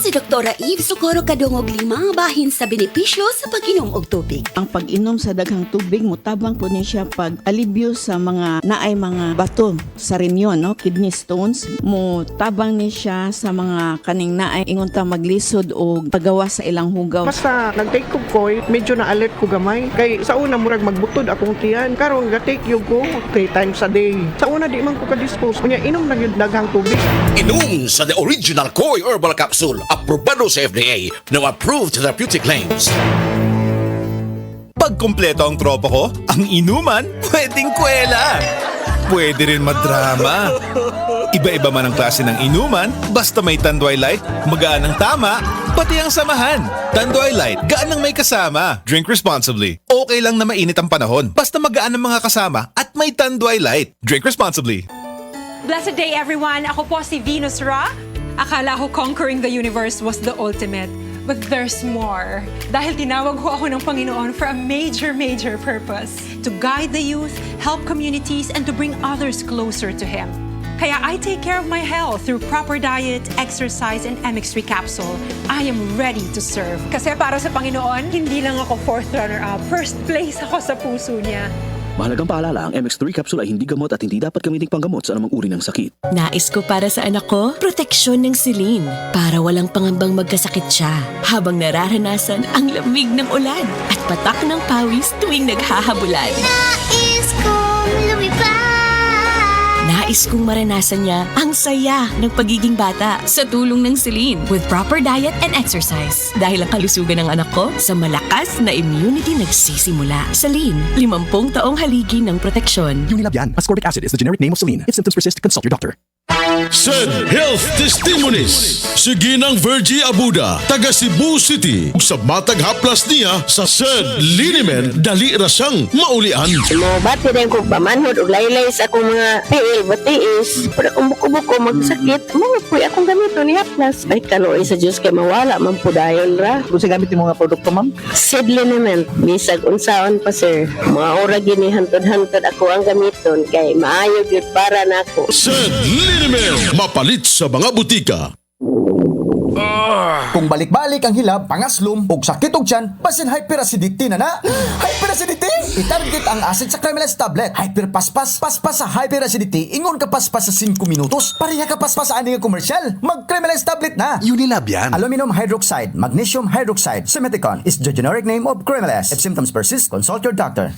si Doktora Eve Socorro Kadungog Lima bahin sa benepisyo sa pag-inom og tubig. Ang pag-inom sa daghang tubig mutabang po niya siya pag alibyo sa mga naay mga bato sa renyon, no? Kidney stones. Mutabang ni siya sa mga kaning naay ingon ta maglisod o pagawa sa ilang hugaw. Basta nag-take ko koy, medyo na-alert ko gamay. Kay sa una murag magbutod akong tiyan. Karon ga-take yung ko 3 times a day. Sa una di man ko ka-dispose. Kunya inom lang yung daghang tubig. Inom sa the original Koi Herbal Capsule, aprobado sa FDA, now approved therapeutic claims. Pag kumpleto ang tropa ko, ang inuman, pwedeng kwela. Pwede rin madrama. Iba-iba man ang klase ng inuman, basta may Tanduay Light, magaan ang tama, pati ang samahan. Tanduay Light, gaan ang may kasama. Drink responsibly. Okay lang na mainit ang panahon, basta magaan ang mga kasama at may Tanduay Light. Drink responsibly. Blessed day, everyone! Ako po si Venus Ra. Akala ko conquering the universe was the ultimate. But there's more. Dahil tinawag ho ako ng Panginoon for a major purpose. To guide the youth, help communities, and to bring others closer to Him. Kaya I take care of my health through proper diet, exercise, and MX3 capsule. I am ready to serve. Kasi para sa Panginoon, hindi lang ako 4th runner-up. First place ako sa puso niya. Mahalagang paalala, ang MX3 capsule ay hindi gamot at hindi dapat gamiting panggamot sa anumang uri ng sakit. Nais ko para sa anak ko, proteksyon ng silin para walang pangambang magkasakit siya habang nararanasan ang lamig ng ulan at patak ng pawis tuwing naghahabulan. Nais kong lumipad. Nais kong maranasan niya ang saya ng pagiging bata sa tulong ng silin with proper diet and exercise. Dahil ang kalusugan ng anak ko sa malakas na immunity nagsisimula. Salin, 50 taong haligi ng proteksyon. Unilabian, ascorbic acid is the generic name of saline. If symptoms persist, consult your doctor. Said Health Testimonies. Sige ng Virgie Abuda, taga Cebu City. Ug sa matag haplas niya sa Said Linimen, dali ra siyang maulian. Bati rin ko pamanhod o laylay sa akong mga PL batiis. Para kung buko-buko magsakit, mga po'y akong gamito ni haplas. Ay kaluoy sa Diyos kay mawala, mampudayon ra. Kung sa gamit yung mga produkto, ma'am? Said Linimen, bisag unsaon pa sir. Mga ora gini hantod-hantod ako ang gamiton kay maayo gyud para nako. Said Linimen, mapalit sa mga butika. Kung balik-balik ang hilab, pangaslom, ug sakit og tiyan, basin hyperacidity na. Hyperacidity? I-target ang acid sa Cremeles tablet. Hyperpaspas, paspas sa hyperacidity, ingon ka paspas sa 5 minutos. Pareha ka paspas sa aning komersyal. Mag Cremeles tablet na. Unilab yan. Aluminum hydroxide, magnesium hydroxide, Simeticon is the generic name of Cremeles. If symptoms persist, consult your doctor.